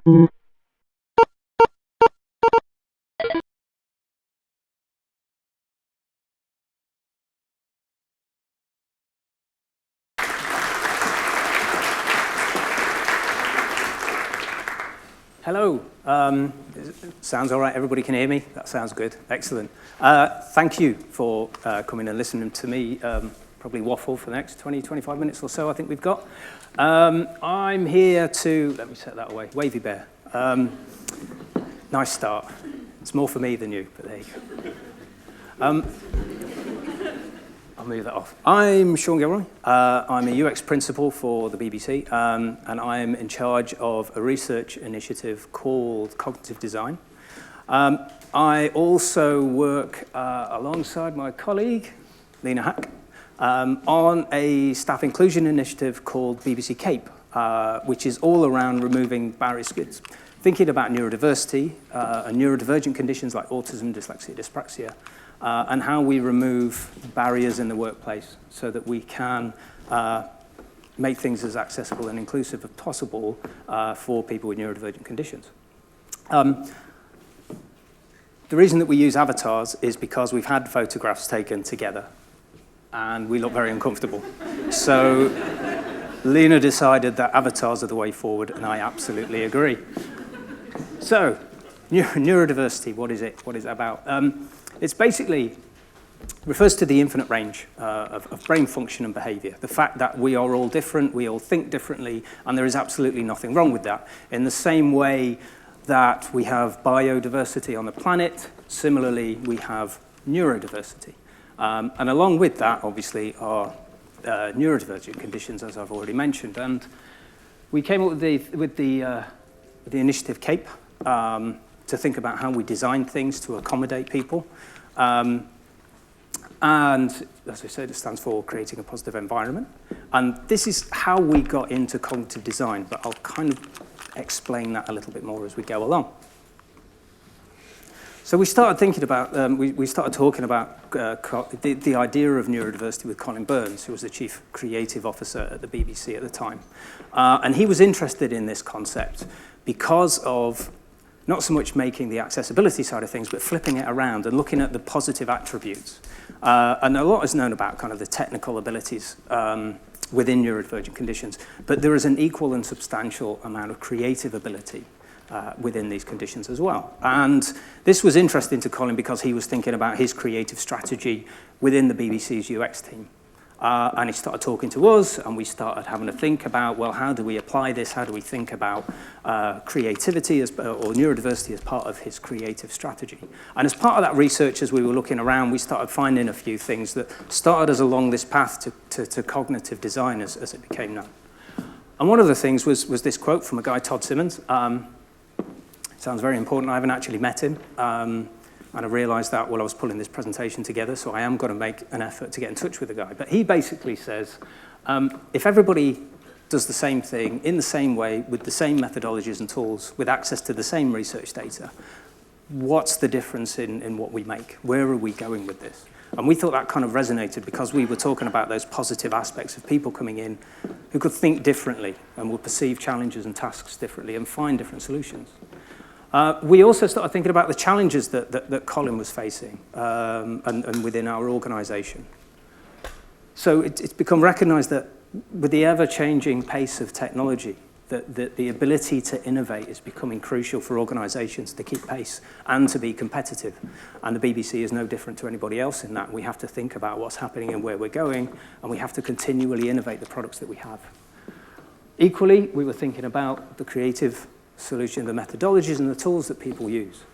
Hello. Sounds all right? Everybody can hear me? That sounds good. Excellent. Thank you for coming and listening to me probably waffle for the next 20, 25 minutes or so I think we've got. I'm here to, let me set that away, wavy bear. Nice start. It's more for me than you, but there you go. I'll move that off. I'm Sean Gilroy. I'm a UX principal for the BBC, and I'm in charge of a research initiative called Cognitive Design. I also work alongside my colleague, Lena Hack, on a staff inclusion initiative called BBC CAPE, which is all around removing barriers, thinking about neurodiversity and neurodivergent conditions like autism, dyslexia, dyspraxia, and how we remove barriers in the workplace so that we can make things as accessible and inclusive as possible for people with neurodivergent conditions. The reason that we use avatars is because we've had photographs taken together and we look very uncomfortable. So Lena decided that avatars are the way forward, and I absolutely agree. So, neurodiversity, what is it? What is it about? It's basically refers to the infinite range of brain function and behavior. The fact that we are all different, we all think differently, and there is absolutely nothing wrong with that. In the same way that we have biodiversity on the planet, similarly, we have neurodiversity. And along with that, obviously, are neurodivergent conditions, as I've already mentioned. And we came up with the initiative CAPE to think about how we design things to accommodate people. And as I said, it stands for creating a positive environment. And this is how we got into cognitive design, but I'll kind of explain that a little bit more as we go along. So we started thinking about, we started talking about the idea of neurodiversity with Colin Burns, who was the chief creative officer at the BBC at the time. And he was interested in this concept because of not so much making the accessibility side of things, but flipping it around and looking at the positive attributes. And a lot is known about kind of the technical abilities within neurodivergent conditions, but there is an equal and substantial amount of creative ability within these conditions as well. And this was interesting to Colin because he was thinking about his creative strategy within the BBC's UX team. And he started talking to us, and we started having to think about, well, how do we apply this? How do we think about creativity or neurodiversity as part of his creative strategy? And as part of that research, as we were looking around, we started finding a few things that started us along this path to cognitive design as it became known. And one of the things was this quote from a guy, Todd Simmons. Sounds very important. I haven't actually met him. And I realized that while I was pulling this presentation together, so I am going to make an effort to get in touch with the guy. But he basically says, if everybody does the same thing in the same way, with the same methodologies and tools, with access to the same research data, what's the difference in what we make? Where are we going with this? And we thought that kind of resonated because we were talking about those positive aspects of people coming in who could think differently and would perceive challenges and tasks differently and find different solutions. We also started thinking about the challenges that Colin was facing and within our organization. So it's become recognized that with the ever-changing pace of technology, that the ability to innovate is becoming crucial for organizations to keep pace and to be competitive. And the BBC is no different to anybody else in that. We have to think about what's happening and where we're going, and we have to continually innovate the products that we have. Equally, we were thinking about the creative solution, the methodologies and the tools that people use.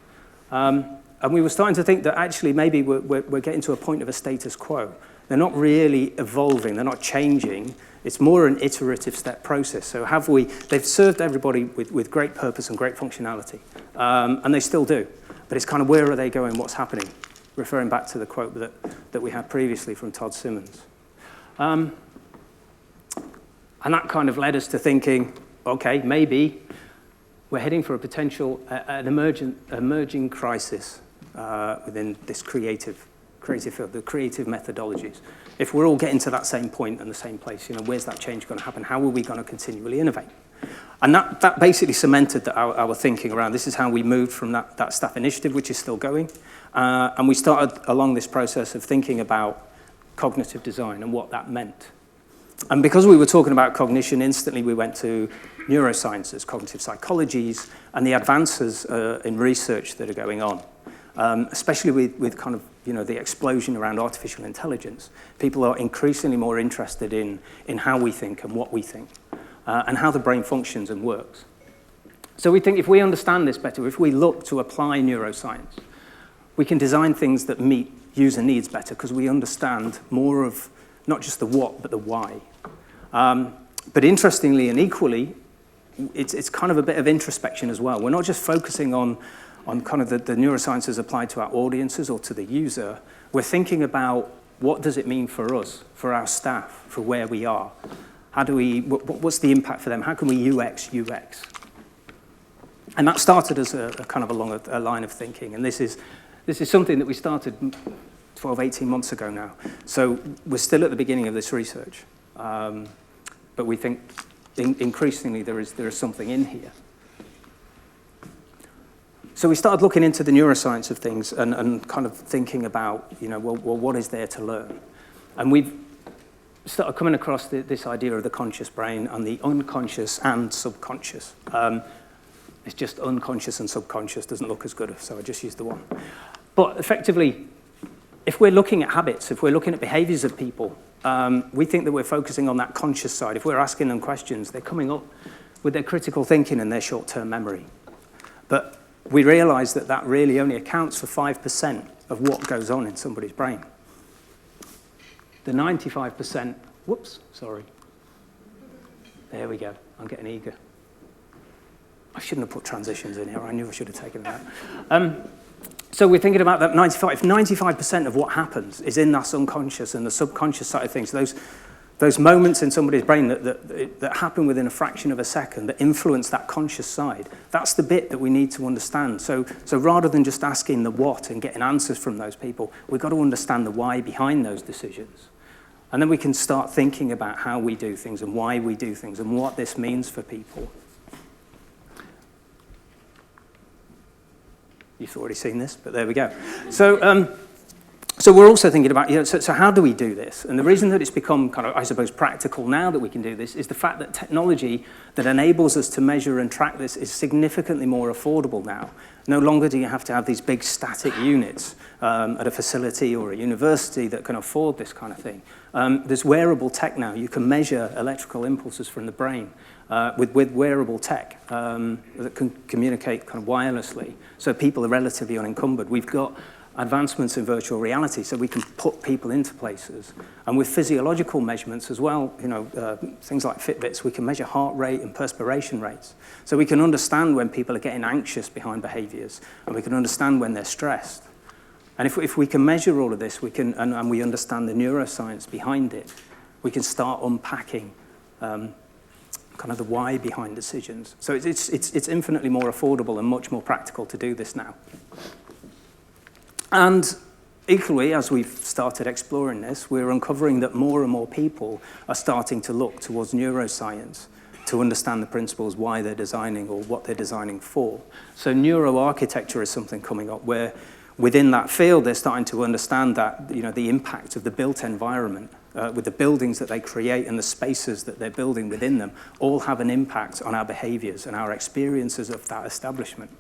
And we were starting to think that actually maybe we're getting to a point of a status quo. They're not really evolving, they're not changing. It's more an iterative step process. So they've served everybody with great purpose and great functionality, and they still do. But it's kind of where are they going, what's happening? Referring back to the quote that we had previously from Todd Simmons. And that kind of led us to thinking, okay, maybe we're heading for a potential, an emerging crisis within this creative creative field, the creative methodologies. If we're all getting to that same point and the same place, where's that change going to happen? How are we going to continually innovate? And that basically cemented our thinking around this is how we moved from that staff initiative, which is still going. And we started along this process of thinking about cognitive design and what that meant. And because we were talking about cognition, instantly we went to neurosciences, cognitive psychologies, and the advances in research that are going on, especially with kind of, the explosion around artificial intelligence. People are increasingly more interested in how we think and what we think, and how the brain functions and works. So we think if we understand this better, if we look to apply neuroscience, we can design things that meet user needs better because we understand more of not just the what, but the why. But interestingly and equally, it's kind of a bit of introspection as well. We're not just focusing on kind of the neurosciences applied to our audiences or to the user. We're thinking about what does it mean for us, for our staff, for where we are. How do we, what's the impact for them? How can we UX? And that started as a kind of along a line of thinking. And this is something that we started 12, 18 months ago now. So we're still at the beginning of this research. But we think increasingly there is something in here. So we started looking into the neuroscience of things and kind of thinking about, well, what is there to learn? And we've started coming across this idea of the conscious brain and the unconscious and subconscious. It's just unconscious and subconscious doesn't look as good, so I just used the one. But effectively, if we're looking at habits, if we're looking at behaviors of people, we think that we're focusing on that conscious side. If we're asking them questions, they're coming up with their critical thinking and their short-term memory. But we realize that really only accounts for 5% of what goes on in somebody's brain. The 95%, whoops, sorry. There we go, I'm getting eager. I shouldn't have put transitions in here, I knew I should have taken that. So we're thinking about that 95% of what happens is in that unconscious and the subconscious side of things. Those moments in somebody's brain that happen within a fraction of a second that influence that conscious side, that's the bit that we need to understand. So rather than just asking the what and getting answers from those people, we've got to understand the why behind those decisions. And then we can start thinking about how we do things and why we do things and what this means for people. You've already seen this, but there we go. So we're also thinking about, so how do we do this? And the reason that it's become kind of, I suppose, practical now that we can do this is the fact that technology that enables us to measure and track this is significantly more affordable now. No longer do you have to have these big static units at a facility or a university that can afford this kind of thing. There's wearable tech now. You can measure electrical impulses from the brain with wearable tech that can communicate kind of wirelessly, so people are relatively unencumbered. We've got advancements in virtual reality, so we can put people into places. And with physiological measurements as well, things like Fitbits, we can measure heart rate and perspiration rates. So we can understand when people are getting anxious behind behaviors, and we can understand when they're stressed. And if we can measure all of this, we can, and we understand the neuroscience behind it, we can start unpacking kind of the why behind decisions. So it's infinitely more affordable and much more practical to do this now. And equally, as we've started exploring this, we're uncovering that more and more people are starting to look towards neuroscience to understand the principles why they're designing or what they're designing for. So neuro architecture is something coming up where within that field, they're starting to understand that, the impact of the built environment with the buildings that they create and the spaces that they're building within them all have an impact on our behaviors and our experiences of that establishment.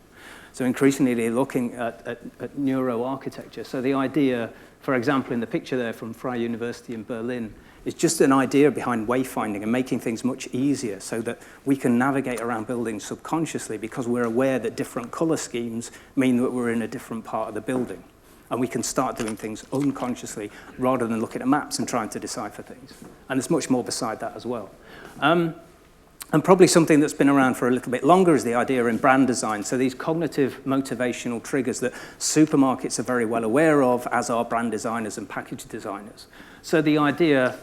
So increasingly, they're looking at neuro architecture. So the idea, for example, in the picture there from Freie University in Berlin, is just an idea behind wayfinding and making things much easier so that we can navigate around buildings subconsciously because we're aware that different color schemes mean that we're in a different part of the building. And we can start doing things unconsciously rather than looking at maps and trying to decipher things. And there's much more beside that as well. And probably something that's been around for a little bit longer is the idea in brand design. So these cognitive motivational triggers that supermarkets are very well aware of, as are brand designers and package designers. So the idea,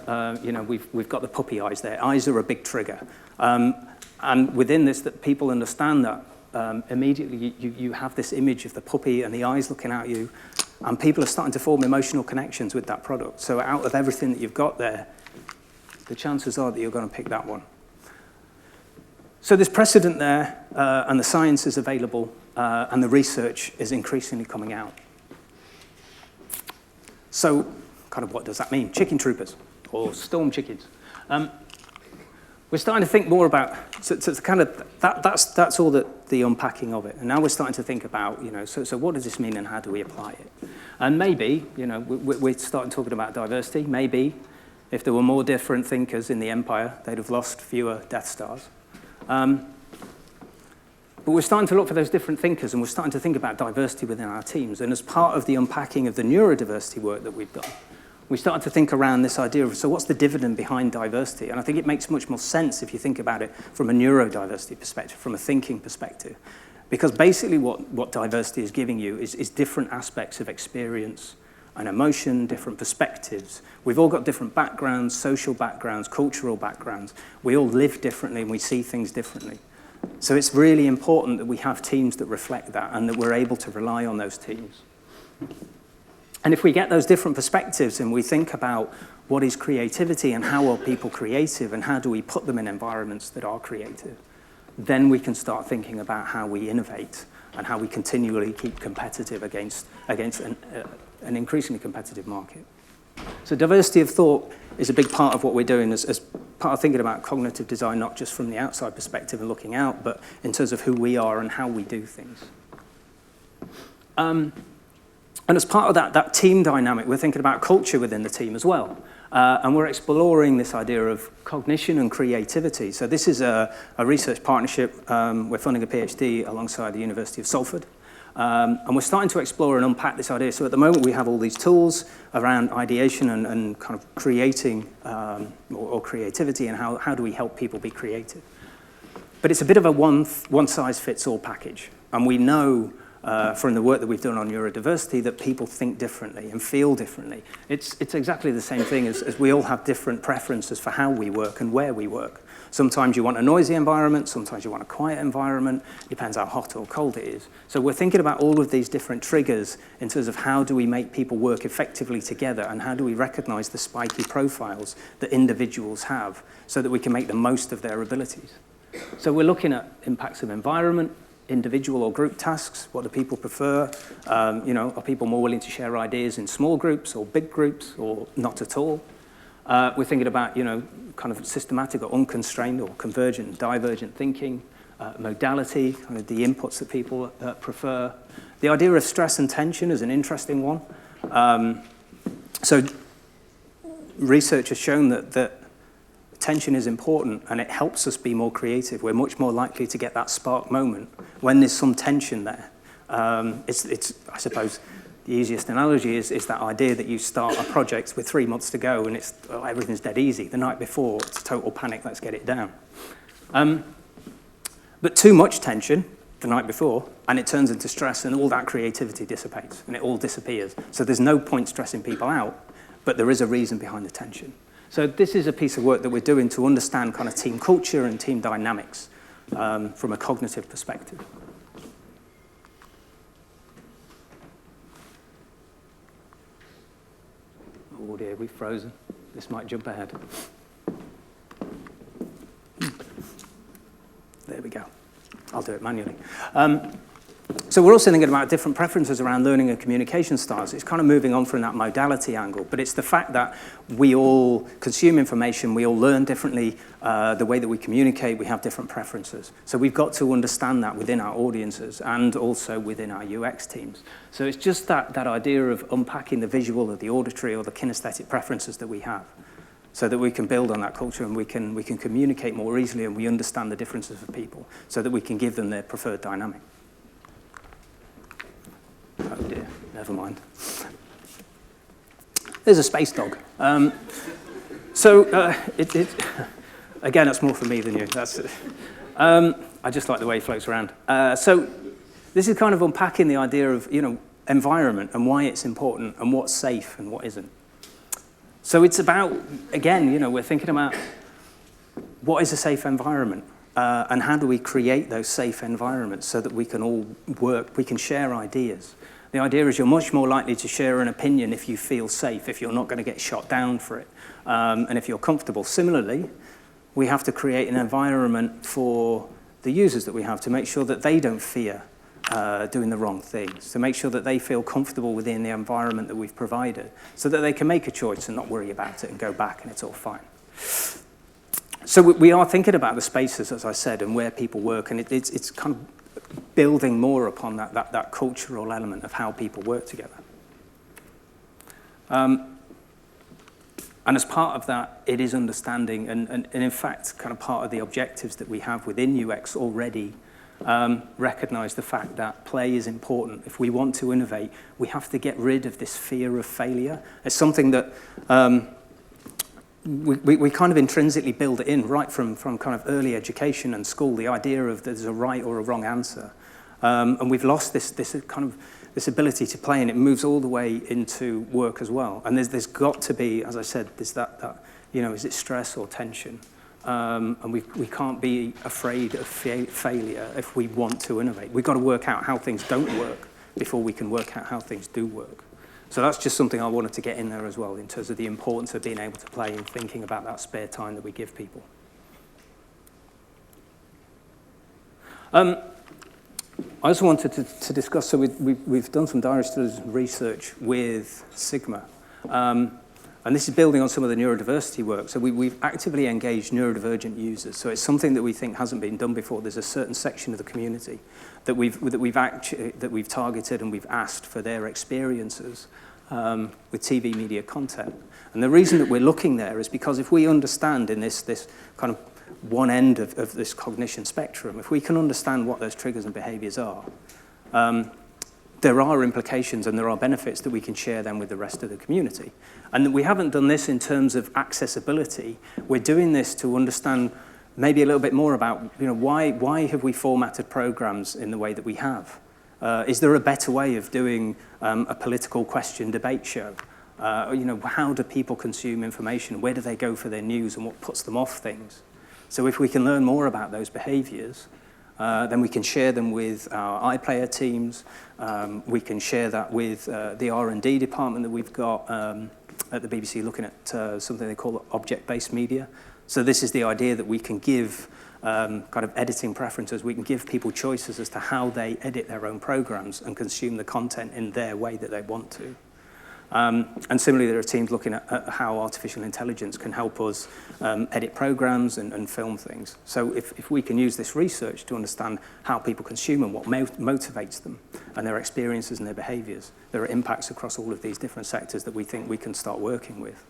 we've got the puppy eyes there. Eyes are a big trigger. And within this, that people understand that immediately you have this image of the puppy and the eyes looking at you. And people are starting to form emotional connections with that product. So out of everything that you've got there, the chances are that you're going to pick that one. So there's precedent there, and the science is available, and the research is increasingly coming out. So kind of what does that mean? Chicken troopers, or storm chickens. We're starting to think more about, so kind of, that's all the unpacking of it. And now we're starting to think about, so what does this mean and how do we apply it? And maybe, we're starting talking about diversity. Maybe if there were more different thinkers in the empire, they'd have lost fewer Death Stars. But we're starting to look for those different thinkers, and we're starting to think about diversity within our teams. And as part of the unpacking of the neurodiversity work that we've done, we started to think around this idea of, so what's the dividend behind diversity? And I think it makes much more sense if you think about it from a neurodiversity perspective, from a thinking perspective. Because basically what diversity is giving you is different aspects of experience and emotion, different perspectives. We've all got different backgrounds, social backgrounds, cultural backgrounds. We all live differently and we see things differently. So it's really important that we have teams that reflect that and that we're able to rely on those teams. And if we get those different perspectives and we think about what is creativity and how are people creative and how do we put them in environments that are creative, then we can start thinking about how we innovate and how we continually keep competitive against an increasingly competitive market. So diversity of thought is a big part of what we're doing as part of thinking about cognitive design, not just from the outside perspective and looking out, but in terms of who we are and how we do things. And as part of that team dynamic, we're thinking about culture within the team as well. And we're exploring this idea of cognition and creativity. So this is a research partnership. We're funding a PhD alongside the University of Salford. And we're starting to explore and unpack this idea. So at the moment, we have all these tools around ideation and kind of creating or creativity and how do we help people be creative. But it's a bit of a one-size-fits-all package. And we know from the work that we've done on neurodiversity that people think differently and feel differently. It's exactly the same thing as we all have different preferences for how we work and where we work. Sometimes you want a noisy environment, sometimes you want a quiet environment, depends how hot or cold it is. So we're thinking about all of these different triggers in terms of how do we make people work effectively together and how do we recognize the spiky profiles that individuals have so that we can make the most of their abilities. So we're looking at impacts of environment, individual or group tasks, what do people prefer? Are people more willing to share ideas in small groups or big groups or not at all? We're thinking about, kind of systematic or unconstrained or convergent and divergent thinking, modality, kind of the inputs that people prefer. The idea of stress and tension is an interesting one. So research has shown that tension is important and it helps us be more creative. We're much more likely to get that spark moment when there's some tension there. It's I suppose, the easiest analogy is that idea that you start a project with 3 months to go and everything's dead easy. The night before, it's total panic, let's get it down. But too much tension the night before, and it turns into stress, and all that creativity dissipates, and it all disappears. So there's no point stressing people out, but there is a reason behind the tension. So this is a piece of work that we're doing to understand kind of team culture and team dynamics from a cognitive perspective. Oh dear, we've frozen. This might jump ahead. There we go. I'll do it manually. So we're also thinking about different preferences around learning and communication styles. It's kind of moving on from that modality angle, but it's the fact that we all consume information, we all learn differently, the way that we communicate, we have different preferences. So we've got to understand that within our audiences and also within our UX teams. So it's just that idea of unpacking the visual or the auditory or the kinesthetic preferences that we have so that we can build on that culture and we can communicate more easily and we understand the differences of people so that we can give them their preferred dynamic. Oh dear, never mind. There's a space dog. Again, that's more for me than you. I just like the way he floats around. So this is kind of unpacking the idea of environment and why it's important and what's safe and what isn't. So it's about, again, we're thinking about what is a safe environment and how do we create those safe environments so that we can all work, we can share ideas. The idea is you're much more likely to share an opinion if you feel safe, if you're not going to get shot down for it, and if you're comfortable. Similarly, we have to create an environment for the users that we have to make sure that they don't fear doing the wrong things, to make sure that they feel comfortable within the environment that we've provided, so that they can make a choice and not worry about it and go back and it's all fine. So we are thinking about the spaces, as I said, and where people work, and it's kind of building more upon that cultural element of how people work together. And as part of that, it is understanding, and in fact, kind of part of the objectives that we have within UX already recognize the fact that play is important. If we want to innovate, we have to get rid of this fear of failure. It's something that we kind of intrinsically build it in right from kind of early education and school, the idea of there's a right or a wrong answer. And we've lost this ability to play, and it moves all the way into work as well. And there's got to be, as I said, there's that is it stress or tension? And we can't be afraid of failure if we want to innovate. We've got to work out how things don't work before we can work out how things do work. So that's just something I wanted to get in there as well, in terms of the importance of being able to play and thinking about that spare time that we give people. I also wanted to discuss, so we've done some direct studies research with Sigma. And this is building on some of the neurodiversity work. So we've actively engaged neurodivergent users. So it's something that we think hasn't been done before. There's a certain section of the community that we've targeted, and we've asked for their experiences with TV media content. And the reason that we're looking there is because if we understand in this kind of one end of this cognition spectrum, if we can understand what those triggers and behaviors are, there are implications and there are benefits that we can share then with the rest of the community. And we haven't done this in terms of accessibility. We're doing this to understand maybe a little bit more about, why have we formatted programs in the way that we have? Is there a better way of doing a political question debate show? How do people consume information? Where do they go for their news, and what puts them off things? So if we can learn more about those behaviors, then we can share them with our iPlayer teams. We can share that with the R&D department that we've got at the BBC, looking at something they call object-based media. So this is the idea that we can give kind of editing preferences. We can give people choices as to how they edit their own programs and consume the content in their way that they want to. And similarly, there are teams looking at how artificial intelligence can help us edit programs and film things. So if we can use this research to understand how people consume and what motivates them and their experiences and their behaviors, there are impacts across all of these different sectors that we think we can start working with.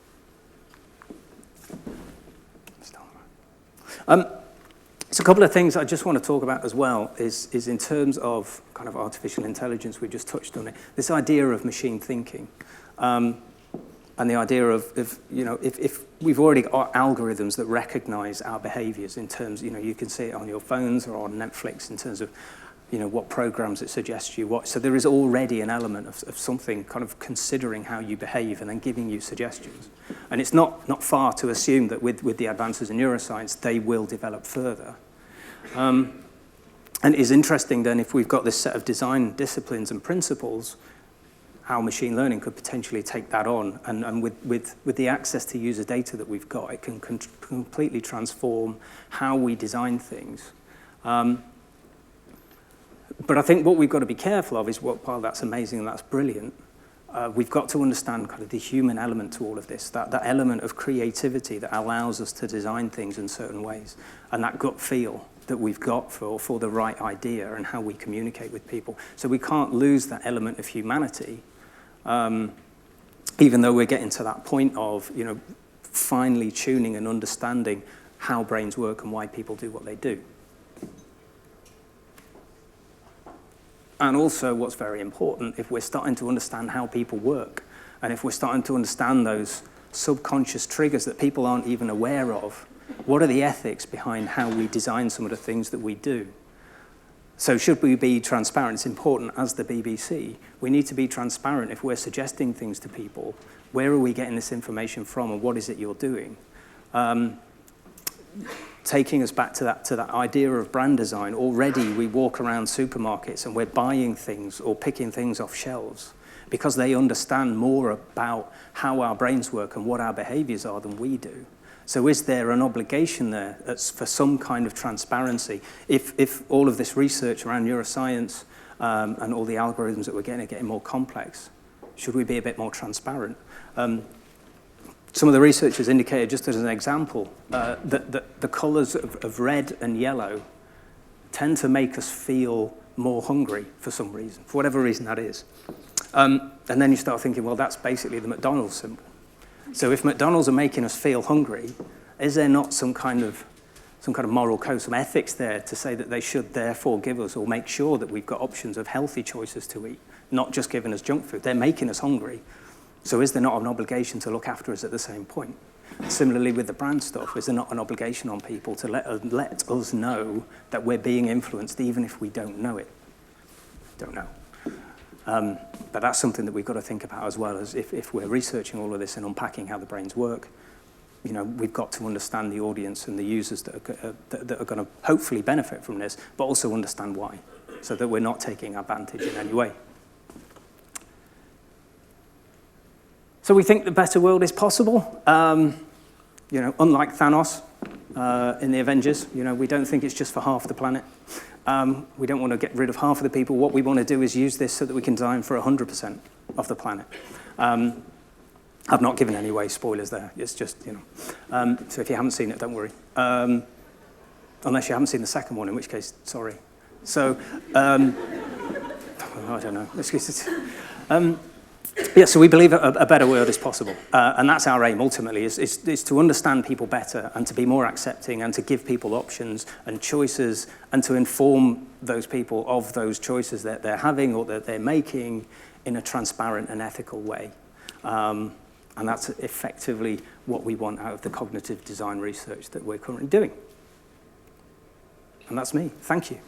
So a couple of things I just want to talk about as well is in terms of kind of artificial intelligence, we just touched on it, this idea of machine thinking. And the idea of if we've already got algorithms that recognize our behaviors in terms, you can see it on your phones or on Netflix in terms of, what programs it suggests you watch. So there is already an element of something kind of considering how you behave and then giving you suggestions. And it's not far to assume that with the advances in neuroscience, they will develop further. And it is interesting then if we've got this set of design disciplines and principles, how machine learning could potentially take that on. And with the access to user data that we've got, it can completely transform how we design things. But I think what we've got to be careful of is, while that's amazing and that's brilliant, we've got to understand kind of the human element to all of this, that element of creativity that allows us to design things in certain ways, and that gut feel that we've got for the right idea and how we communicate with people. So we can't lose that element of humanity, even though we're getting to that point of, finely tuning and understanding how brains work and why people do what they do. And also, what's very important, if we're starting to understand how people work, and if we're starting to understand those subconscious triggers that people aren't even aware of, what are the ethics behind how we design some of the things that we do? So should we be transparent? It's important as the BBC. We need to be transparent if we're suggesting things to people. Where are we getting this information from, and what is it you're doing? taking us back to that idea of brand design. Already we walk around supermarkets and we're buying things or picking things off shelves because they understand more about how our brains work and what our behaviors are than we do. So is there an obligation there for some kind of transparency? If all of this research around neuroscience and all the algorithms that we're getting are getting more complex, should we be a bit more transparent? Some of the researchers indicated, just as an example, that the colours of red and yellow tend to make us feel more hungry for some reason, for whatever reason that is. And then you start thinking, well, that's basically the McDonald's symbol. So if McDonald's are making us feel hungry, is there not some kind of moral code, some ethics there to say that they should therefore give us or make sure that we've got options of healthy choices to eat, not just giving us junk food? They're making us hungry. So is there not an obligation to look after us at the same point? Similarly with the brand stuff, is there not an obligation on people to let us know that we're being influenced even if we don't know it? Don't know. But that's something that we've got to think about as well, as if we're researching all of this and unpacking how the brains work, we've got to understand the audience and the users that are going to hopefully benefit from this, but also understand why, so that we're not taking advantage in any way. So we think the better world is possible. Unlike Thanos in the Avengers, we don't think it's just for half the planet. We don't want to get rid of half of the people. What we want to do is use this so that we can design for 100% of the planet. I've not given any away spoilers there. It's just, so if you haven't seen it, don't worry. Unless you haven't seen the second one, in which case, sorry. So, I don't know. Yeah, so we believe a better world is possible, and that's our aim ultimately, is to understand people better and to be more accepting and to give people options and choices and to inform those people of those choices that they're having or that they're making in a transparent and ethical way. And that's effectively what we want out of the cognitive design research that we're currently doing. And that's me. Thank you.